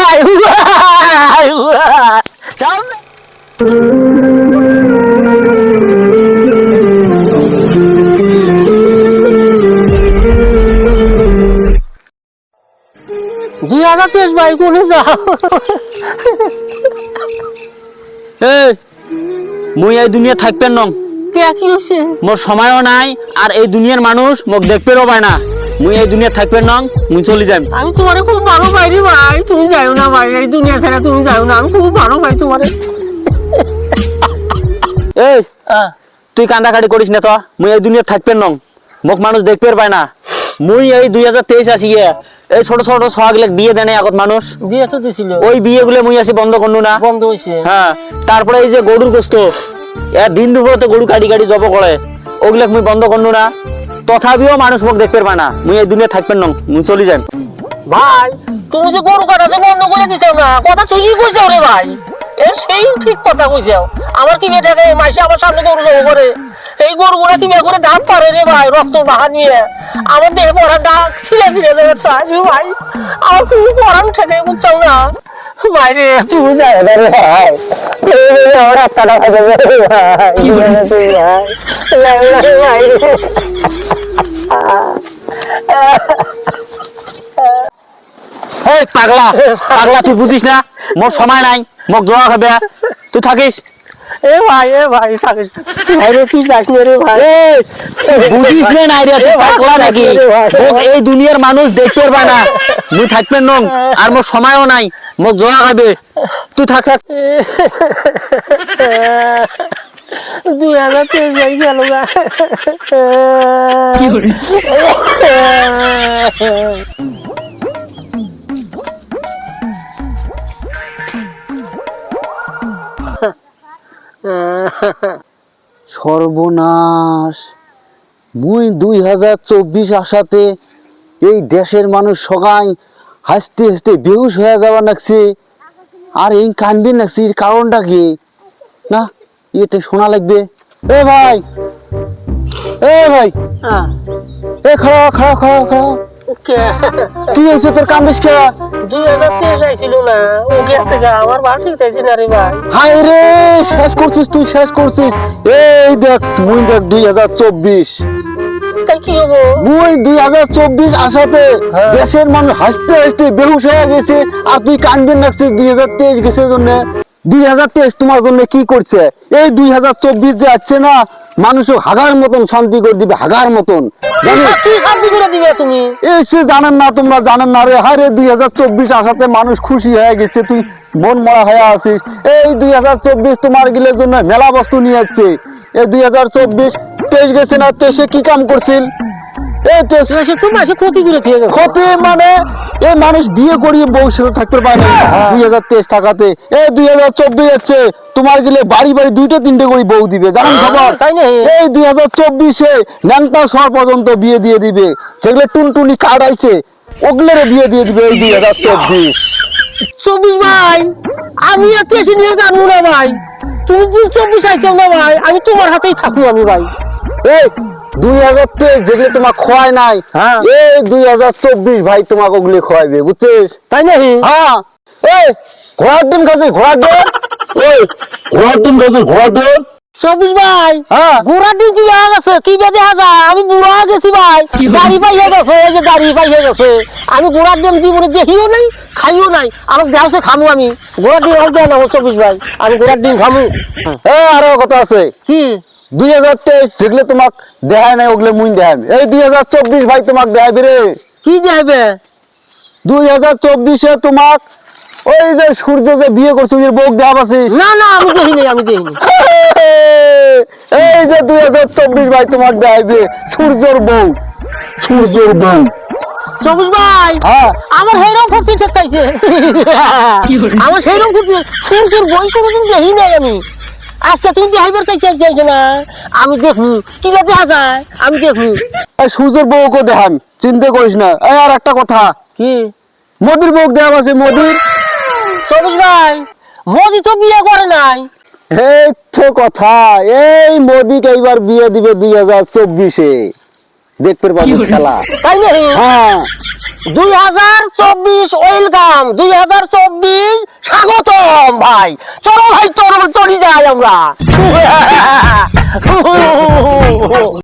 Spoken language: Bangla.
ভাই চল দুই হাজার তেইশ ভাই কোনে যাও মুই এই দুনিয়া থাকবেন নং কে কি হচ্ছে মোর সময়ও নাই আর এই দুনিয়ার মানুষ মোক দেখতেও পায় না মুই এই দুনিয়া থাকবেন নং মুই চলে যাই আমি তোমারে খুব ভালো পাই রে ভাই তুমি যাও না ভাই এই দুনিয়া ছেড়ে তুমি যাও না আমি খুব ভালো পাই তোমারে এই তুই কান্দাকাটি করিস না তো মুই এই দুনিয়া থাকবেন নং মোক মানুষ দেখতে পায় না মুই এই 2023 আসি গিয়ে এই ছোট ছোট সোহাগিলাক বিয়ে দেনে আগত মানুষ বিয়ে তো দিছিল ওই বিয়েগুলো মুই আসি বন্ধ করনু না বন্ধ হইছে হ্যাঁ তারপরে এই যে গরুর গোস্ত দিন দুপুরে তো গরু কাটি কাটি জব করে ওগুলাক মুই বন্ধ করনু না তথাপিও মানুষ মোক দেখতে পায় না মুই এই দুনিয়া থাকবেন নং মুই চলে যাই ভাই তুমি যে গরু কাটা যে বন্ধ করে দিছো না কথা ঠিকই কইছো রে ভাই এর সেই ঠিক কথা কইছো আমার কি বেটাকে মাইসে আমার সামনে গরু জব করে এই গরুগুলা কি মে করে দাম পারে রে ভাই রক্ত বাহা নিয়ে আমার দেহে পড়া ডাক ছিঁড়ে ছিঁড়ে যাবে চাই ভাই আমার খুব পড়ান ঠেকে বুঝছো না ভাই রে তুমি যাও না রে ভাই আমার রাস্তাটা খাবে ভাই তুই ভাই ভাই এই পাগলা পাগলা তুই বুঝিস না মোর সময় নাই মোক জোয়া খাবে তুই থাকিস এ ভাই থাকিস আরে তুই যাস রে ভাই বুঝিস না নাই রে তুই পাগলা নাকি মোক এই দুনিয়ার মানুষ দেখতে পায় না মুই থাকবেন নং আর মোর সময়ও নাই মোক জোয়া খাবে তুই থাক থাক 2023 যাই গেল গা সর্বনাশ মুই 2024 আসাতে এই দেশের মানুষ সবাই হাসতে হাসতে বেহুশ হয়ে যাওয়া লাগছে আর এই কানবে লাগছে এর কারণটা কি না এটা শোনা লাগবে এ ভাই এ খাড়া খাড়া খাড়া খাড়া কি হয়েছে তোর কান্দিস কে 2023 আইছিল না ও গেছে গা আমার বাড়ি ঠিক তাইছি না রে ভাই হাই রে শেষ করছিস তুই শেষ করছিস এই দেখ মুই দেখ 2024 তাই কি হবো মুই 2024 আসাতে দেশের মানুষ হাসতে হাসতে বেহুশ হয়ে গেছে আর তুই কানবেন লাগছিস 2023 গেছে জন্য 2023 তোমার জন্য কি করছে এই 2024 যে আসছে না মানুষ হাগার মতন শান্তি করে দিবে হাগার মতন জানো কি শান্তি করে দিবে তুমি এসে জানেন না তোমরা জানেন না রে হারে 2024 আসাতে মানুষ খুশি হয়ে গেছে তুই মন মরা হয়ে আছিস এই 2024 তোমার গিলের জন্য মেলা বস্তু নিয়ে যাচ্ছে এই 2024 23 গেছে না 23 কি কাম করছিল এই 23 তুমি এসে ক্ষতি করে দিয়ে গেছো ক্ষতি মানে এই মানুষ বিয়ে করিয়ে বউর সাথে থাকতে পারে না 2023 টাকাতে এই 2024 হচ্ছে তোমার গেলে বাড়ি বাড়ি দুইটা তিনটে করে বউ দিবে জানেন খবর তাই না এই 2024 ন্যাংটা শহর পর্যন্ত বিয়ে দিয়ে দিবে যেগুলো টুনটুনি কার্ড আইছে ওগুলোর বিয়ে দিয়ে দিবে এই 2024 24 ভাই আমি এত এসে নিয়ে জানবো না ভাই তুমি 24 আইছো না ভাই আমি তোমার হাতেই থাকবো আমি ভাই এই 2023 যেগুলো তোমার খোয়ায় নাই এই 2024 ভাই তোমাকে ওগুলো খোয়াইবে বুঝছিস তাই না হ্যাঁ এই ঘোড়ার ডিম খাচ্ছিস ঘোড়ার ডিম এই ঘোড়ার ডিম খাচ্ছিস ঘোড়ার ডিম 24 ভাই ঘোড়ার ডিম কি হয়ে গেছে কি দেখা যায় আমি বুড়া হয়ে গেছি ভাই দাড়ি পাইয়ে গেছে এই যে দাড়ি পাইয়ে গেছে আমি ঘোড়ার ডিম জীবনে দেখিও নাই খাইও নাই আমার দেহসে খামু আমি ঘোড়ার ডিম হোক না 24 ভাই আমি ঘোড়ার ডিম খামু আরো কথা আছে কি 2023 যেগুলো তোমাক দেখায় নাই ওগুলো মুই দেখাম এই 2024 ভাই তোমাক দেখাবে রে কি দেখাবে 2024 তোমাক ওই যে সূর্য যে বিয়ে করছে ওই বউক দেখাবাছিস না না আমি দেখিনি এই যে 2024 ভাই তোমাক দেখাবে সূর্যর বউ 24 ভাই আমার সেইরকম ফুর্তি ঠেকাইছে আমার সেইরকম ফুর্তি সূর্যর বই কোনোদিন দেখি নাই আমি আজকে তুমি দেখাইবার চাইছো না আমি দেখবো কি দেখা যায় আমি দেখবো সূর্যের বউকে দেখান চিন্তা করিস না আর একটা কথা কি মোদির বউক দেখাবাছে মোদির 24 ভাই মোদি তো বিয়ে করে নাই এই তো কথা এই মোদিকে এইবার বিয়ে দিবে 2024 দেখতে পাবো খেলা তাই না হ্যাঁ 2024 ওয়েলকাম, 2024 স্বাগতম ভাই। চলো ভাই, চলো চলে যাই আমরা।